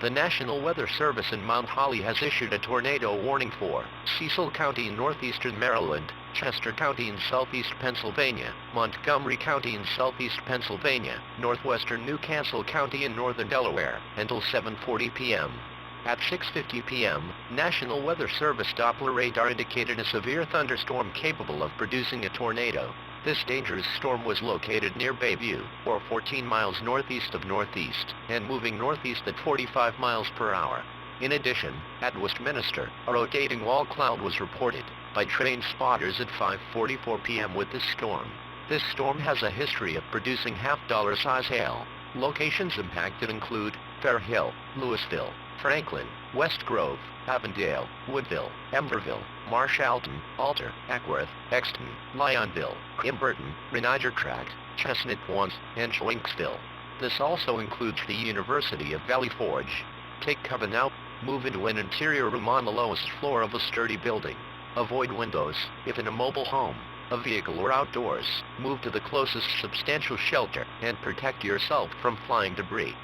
The National Weather Service in Mount Holly has issued a tornado warning for Cecil County in northeastern Maryland, Chester County in southeast Pennsylvania, Montgomery County in southeast Pennsylvania, northwestern Newcastle County in northern Delaware, until 7:40 p.m. At 6:50 p.m., National Weather Service Doppler radar indicated a severe thunderstorm capable of producing a tornado. This dangerous storm was located near Bayview, or 14 miles northeast of Northeast, and moving northeast at 45 miles per hour. In addition, at Westminster, a rotating wall cloud was reported by train spotters at 5:44 p.m. with this storm. This storm has a history of producing half-dollar-size hail. Locations impacted include Fair Hill, Louisville, Franklin, West Grove, Avondale, Woodville, Emberville, Marshallton, Alter, Ackworth, Exton, Lyonville, Imberton, Reniger Tract, Chestnut Point, and Schwenksville. This also includes the University of Valley Forge. Take cover now. Move into an interior room on the lowest floor of a sturdy building. Avoid windows if in a mobile home, a vehicle, or outdoors. Move to the closest substantial shelter and protect yourself from flying debris.